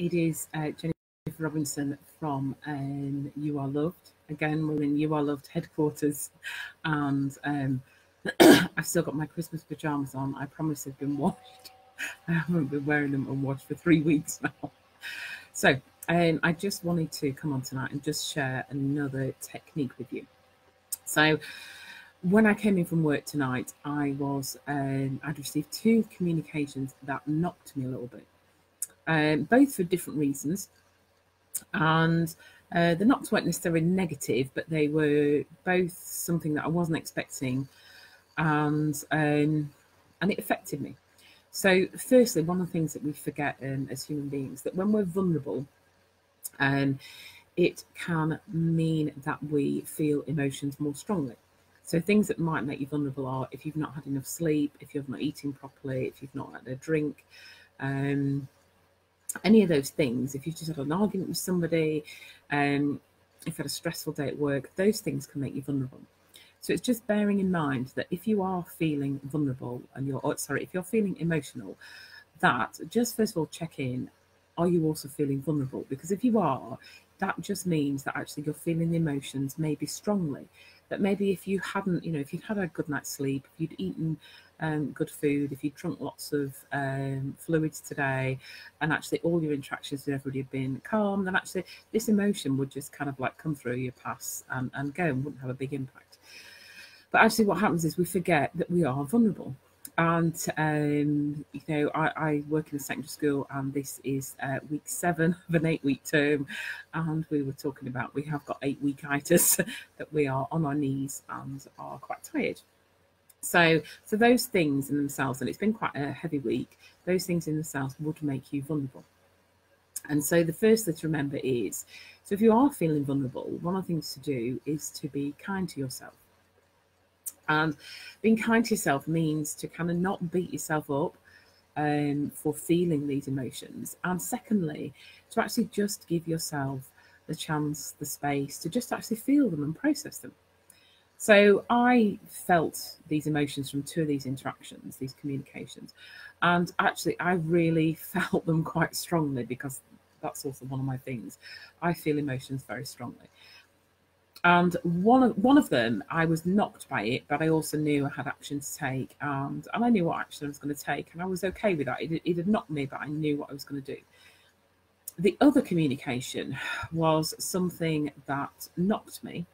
It is Jennifer Robinson from You Are Loved. Again, we're in You Are Loved headquarters, and I've still got my Christmas pajamas on. I promise they've been washed. I haven't been wearing them unwashed for 3 weeks now. So I just wanted to come on tonight and just share another technique with you. So when I came in from work tonight, I'd received 2 communications that knocked me a little bit. Both for different reasons, and the knocks weren't necessarily negative, but they were both something that I wasn't expecting, and it affected me. So firstly, one of the things that we forget as human beings, that when we're vulnerable, it can mean that we feel emotions more strongly. So things that might make you vulnerable are if you've not had enough sleep, if you've not eaten properly, if you've not had a drink, any of those things, if you've just had an argument with somebody, if you've had a stressful day at work, those things can make you vulnerable. So it's just bearing in mind that if you are feeling vulnerable and if you're feeling emotional, that just first of all check in, are you also feeling vulnerable? Because if you are, that just means that actually you're feeling the emotions maybe strongly. That maybe if you hadn't, if you'd had a good night's sleep, if you'd eaten good food, if you'd drunk lots of fluids today, and actually all your interactions with everybody have been calm, then actually this emotion would just kind of like come through your pass and go and wouldn't have a big impact. But actually what happens is we forget that we are vulnerable. And, I work in a secondary school, and this is week 7 of an 8-week term. And we were talking about, we have got 8-week-itis, that we are on our knees and are quite tired. So those things in themselves, and it's been quite a heavy week, those things in themselves would make you vulnerable. And so the first thing to remember is, so if you are feeling vulnerable, one of the things to do is to be kind to yourself. And being kind to yourself means to kind of not beat yourself up for feeling these emotions. And secondly, to actually just give yourself the chance, the space to just actually feel them and process them. So I felt these emotions from 2 of these interactions, these communications. And actually, I really felt them quite strongly, because that's also one of my things. I feel emotions very strongly. And one of them, I was knocked by it, but I also knew I had action to take, and I knew what action I was going to take, and I was okay with that. It had knocked me, but I knew what I was going to do. The other communication was something that knocked me,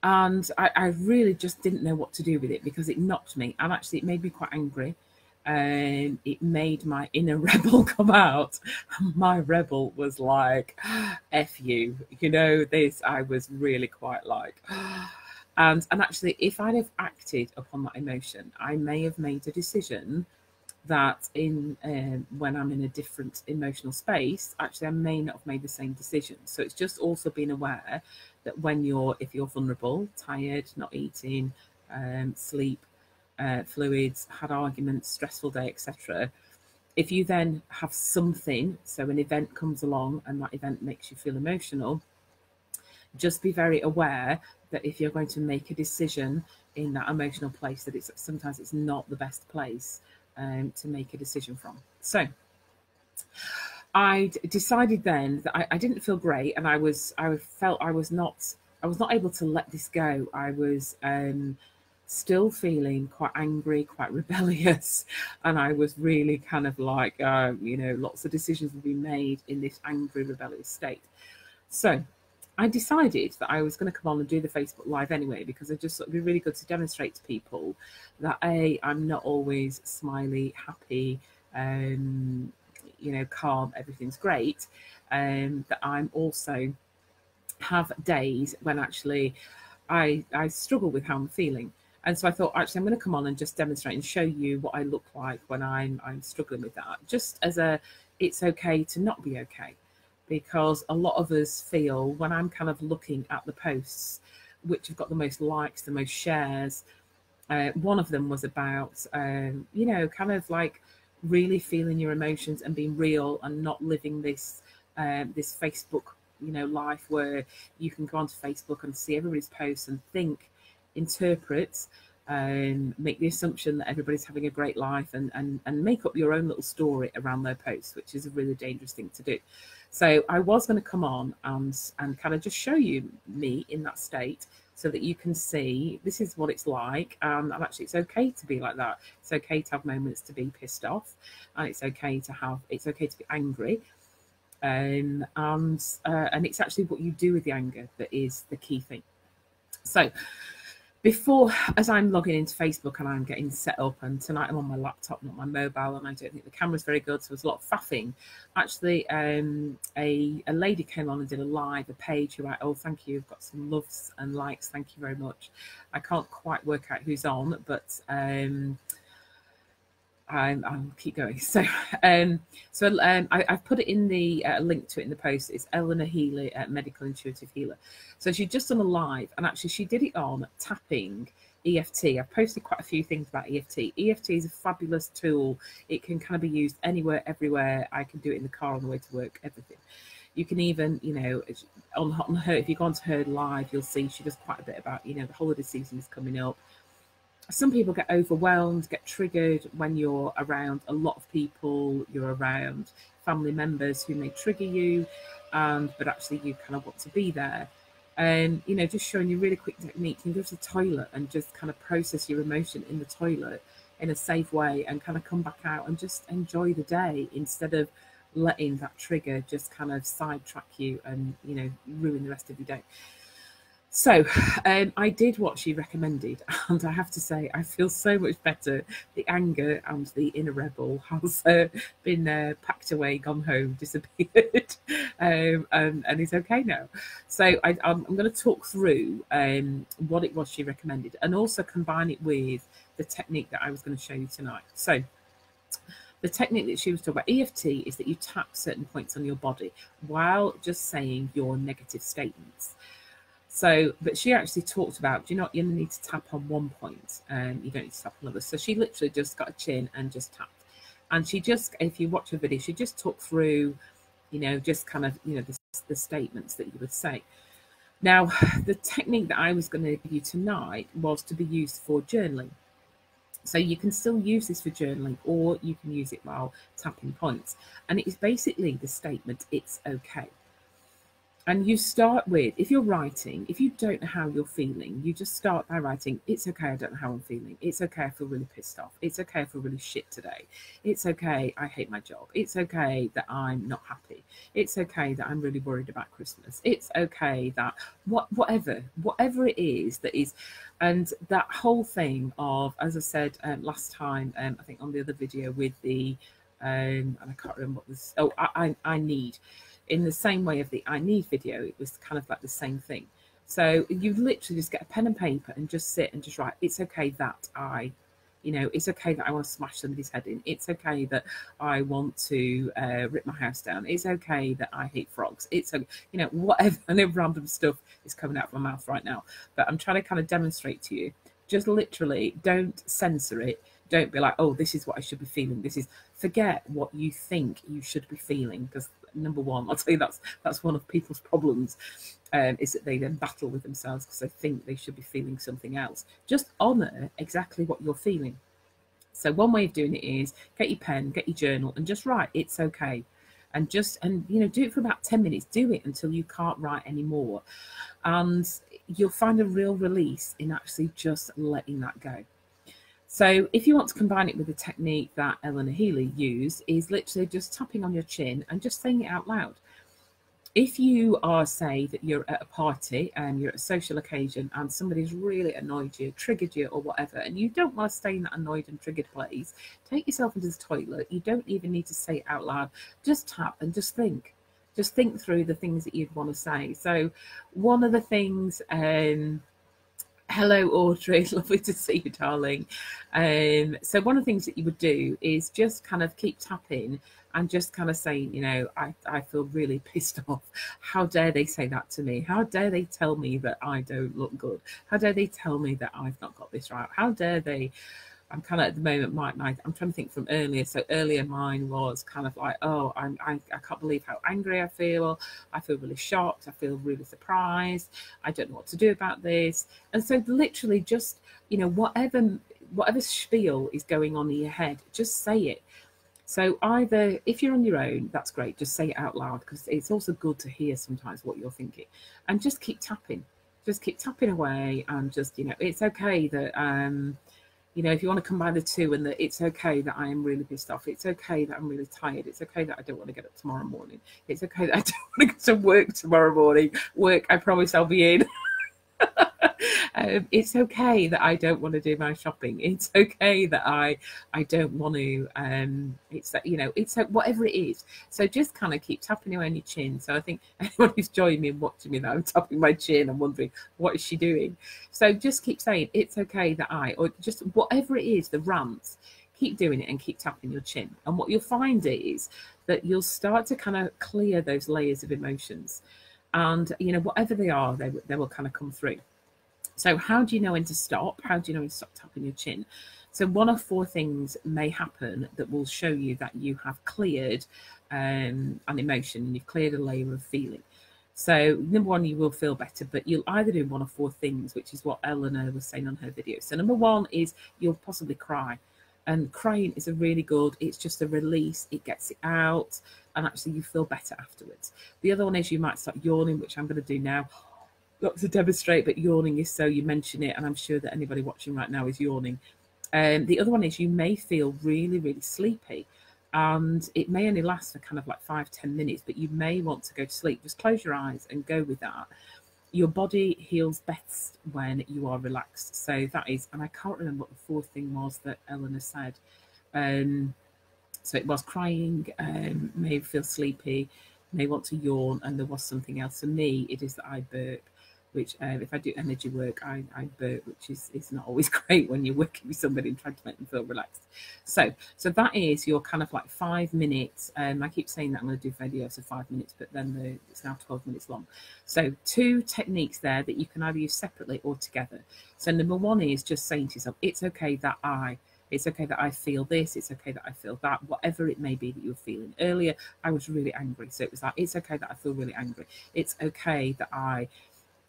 and I really just didn't know what to do with it, because it knocked me, and actually it made me quite angry. It made my inner rebel come out. My rebel was like, F you, this, I was really quite like, and actually, if I'd have acted upon that emotion, I may have made a decision that when I'm in a different emotional space, actually I may not have made the same decision. So it's just also being aware that if you're vulnerable, tired, not eating, sleep, fluids, had arguments, stressful day, etc. If you then have something, so an event comes along and that event makes you feel emotional, just be very aware that if you're going to make a decision in that emotional place, that sometimes it's not the best place to make a decision from. So I decided then that I didn't feel great, and I felt I was not able to let this go. I was still feeling quite angry, quite rebellious, and I was really kind of like, lots of decisions have been made in this angry, rebellious state. So I decided that I was going to come on and do the Facebook Live anyway, because I just thought it'd be really good to demonstrate to people that I'm not always smiley, happy, calm, everything's great, that I'm also have days when actually I struggle with how I'm feeling. And so I thought, actually, I'm going to come on and just demonstrate and show you what I look like when I'm struggling with that. Just as it's okay to not be okay. Because a lot of us feel, when I'm kind of looking at the posts, which have got the most likes, the most shares, one of them was about, kind of like really feeling your emotions and being real and not living this Facebook, life where you can go onto Facebook and see everybody's posts and think, interpret, make the assumption that everybody's having a great life, and make up your own little story around their posts, which is a really dangerous thing to do. So I was going to come on and kind of just show you me in that state, so that you can see this is what it's like. And actually, it's okay to be like that. It's okay to have moments to be pissed off, and it's okay to be angry. And it's actually what you do with the anger that is the key thing. So as I'm logging into Facebook and I'm getting set up, and tonight I'm on my laptop, not my mobile, and I don't think the camera's very good, so there's a lot of faffing. Actually, a lady came on and did a page who oh, thank you, I've got some loves and likes, thank you very much. I can't quite work out who's on, but I'll keep going. So I've put it in the link to it in the post. It's Eleanor Healy-Medical Intuitive Healer. So she just done a live, and actually she did it on tapping EFT. I've posted quite a few things about EFT. EFT is a fabulous tool. It can kind of be used anywhere, everywhere. I can do it in the car on the way to work, everything. You can even, on her, if you go onto her live, you'll see she does quite a bit about, the holiday season is coming up. Some people get overwhelmed, get triggered when you're around a lot of people, you're around family members who may trigger you, but actually you kind of want to be there. And, just showing you really quick technique. You can go to the toilet and just kind of process your emotion in the toilet in a safe way, and kind of come back out and just enjoy the day, instead of letting that trigger just kind of sidetrack you and, ruin the rest of your day. So I did what she recommended, and I have to say I feel so much better. The anger and the inner rebel has been packed away, gone home, disappeared, and it's okay now. So I'm going to talk through what it was she recommended, and also combine it with the technique that I was going to show you tonight. So the technique that she was talking about, EFT, is that you tap certain points on your body while just saying your negative statements. So, but she actually talked about, you only need to tap on one point, and you don't need to tap on others. So she literally just got a chin and just tapped. And she just, if you watch her video, she just talked through, just kind of, the statements that you would say. Now, the technique that I was going to give you tonight was to be used for journaling. So you can still use this for journaling, or you can use it while tapping points. And it is basically the statement, it's okay. And you start with, if you're writing, if you don't know how you're feeling, you just start by writing, it's okay, I don't know how I'm feeling. It's okay, I feel really pissed off. It's okay, I feel really shit today. It's okay, I hate my job. It's okay that I'm not happy. It's okay that I'm really worried about Christmas. It's okay that whatever it is that is, and that whole thing of, as I said last time, I think on the other video with the, and I can't remember what was, I need. In the same way of the I need video, it was kind of like the same thing. So you literally just get a pen and paper and just sit and just write, it's okay that it's okay that I want to smash somebody's head in. It's okay that I want to rip my house down. It's okay that I hate frogs. It's, whatever. I know random stuff is coming out of my mouth right now, but I'm trying to kind of demonstrate to you, just literally don't censor it. Don't be like, oh, this is what I should be feeling. Forget what you think you should be feeling, because number one, I'll tell you that's one of people's problems, is that they then battle with themselves because they think they should be feeling something else. Just honor exactly what you're feeling. So one way of doing it is get your pen, get your journal, and just write, it's okay. And do it for about 10 minutes. Do it until you can't write anymore. And you'll find a real release in actually just letting that go. So if you want to combine it with the technique that Eleanor Healy used, is literally just tapping on your chin and just saying it out loud. If you are, say, that you're at a party and you're at a social occasion and somebody's really annoyed you, triggered you or whatever, and you don't want to stay in that annoyed and triggered place, take yourself into the toilet. You don't even need to say it out loud. Just tap and just think. Just think through the things that you'd want to say. So one of the things... Hello, Audrey. Lovely to see you, darling. So one of the things that you would do is just kind of keep tapping and just kind of saying, I feel really pissed off. How dare they say that to me? How dare they tell me that I don't look good? How dare they tell me that I've not got this right? How dare they I'm kind of at the moment, I'm trying to think from earlier. So earlier mine was kind of like, oh, I can't believe how angry I feel. I feel really shocked. I feel really surprised. I don't know what to do about this. And so literally just, whatever spiel is going on in your head, just say it. So either if you're on your own, that's great. Just say it out loud, because it's also good to hear sometimes what you're thinking, and just keep tapping. Just keep tapping away, and just, it's okay that if you want to combine the two, and that it's okay that I am really pissed off. It's okay that I'm really tired. It's okay that I don't want to get up tomorrow morning. It's okay that I don't want to go to work tomorrow morning. Work, I promise I'll be in. It's okay that I don't want to do my shopping. It's okay that I don't want to. It's that, it's whatever it is. So just kind of keep tapping away on your chin. So I think anyone who's joining me and watching me now, I'm tapping my chin. I'm wondering, what is she doing? So just keep saying, it's okay that or just whatever it is, the rants. Keep doing it and keep tapping your chin. And what you'll find is that you'll start to kind of clear those layers of emotions. And, whatever they are, they will kind of come through. So how do you know when to stop? How do you know when to stop tapping your chin? So one of 4 things may happen that will show you that you have cleared an emotion, and you've cleared a layer of feeling. So number 1, you will feel better, but you'll either do one of 4 things, which is what Eleanor was saying on her video. So number 1 is you'll possibly cry. And crying is it's just a release. It gets it out, and actually you feel better afterwards. The other one is you might start yawning, which I'm going to do now. Not to demonstrate, but yawning is so you mention it, and I'm sure that anybody watching right now is yawning. The other one is you may feel really, really sleepy, and it may only last for kind of like 5-10 minutes, but you may want to go to sleep. Just close your eyes and go with that. Your body heals best when you are relaxed. So that is, and I can't remember what the 4th thing was that Eleanor said. So it was crying, may feel sleepy, may want to yawn, and there was something else. For me, it is that I burp, which if I do energy work, I burp, which is not always great when you're working with somebody and trying to make them feel relaxed. So that is your kind of like 5 minutes. I keep saying that I'm going to do videos of 5 minutes, but then it's now 12 minutes long. So 2 techniques there that you can either use separately or together. So number 1 is just saying to yourself, it's okay that I feel this. It's okay that I feel that, whatever it may be that you're feeling. Earlier, I was really angry. So it was like, it's okay that I feel really angry. It's okay that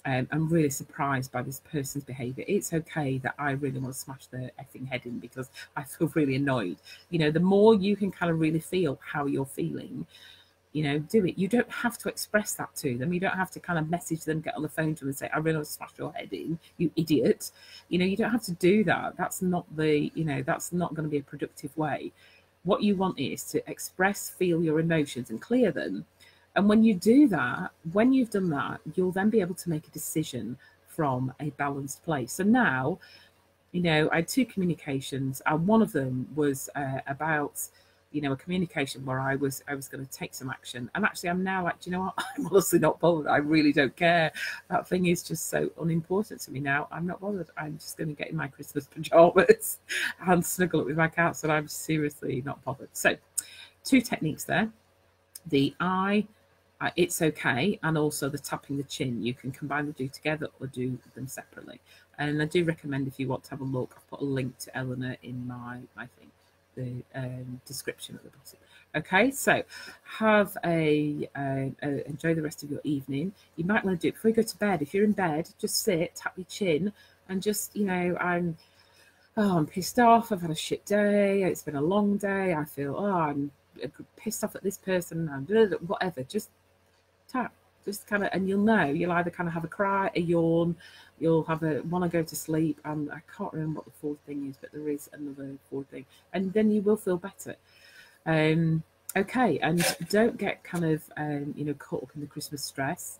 I'm really surprised by this person's behaviour. It's okay that I really want to smash their effing head in because I feel really annoyed. The more you can kind of really feel how you're feeling, do it. You don't have to express that to them. You don't have to kind of message them, get on the phone to them and say, I really want to smash your head in, you idiot. You don't have to do that. That's not that's not going to be a productive way. What you want is to express, feel your emotions and clear them. And when you do that, when you've done that, you'll then be able to make a decision from a balanced place. So now, I had 2 communications, and one of them was about, a communication where I was going to take some action. And actually, I'm now like, do you know what? I'm honestly not bothered. I really don't care. That thing is just so unimportant to me now. I'm not bothered. I'm just going to get in my Christmas pajamas and snuggle up with my cats, and I'm seriously not bothered. So 2 techniques there. The it's okay, and also the tapping the chin. You can combine the 2 together or do them separately. And I do recommend, if you want to have a look, I've put a link to Eleanor in my thing, the description at the bottom. Okay, so have enjoy the rest of your evening. You might want to do it before you go to bed. If you're in bed, just sit, tap your chin, and just, I'm pissed off. I've had a shit day. It's been a long day. I feel, I'm pissed off at this person, and whatever. Just tap, just kind of, and you'll either kind of have a cry, a yawn, you'll have a want to go to sleep, and I can't remember what the 4th thing is, but there is another 4th thing, and then you will feel better. Okay, and don't get kind of caught up in the Christmas stress.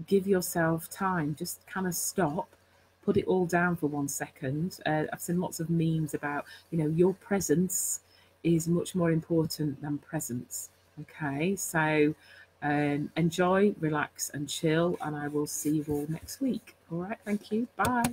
Give yourself time, just kind of stop, put it all down for 1 second. I've seen lots of memes about, your presence is much more important than presence. Okay, so enjoy, relax and chill, and I will see you all next week. All right, thank you. Bye.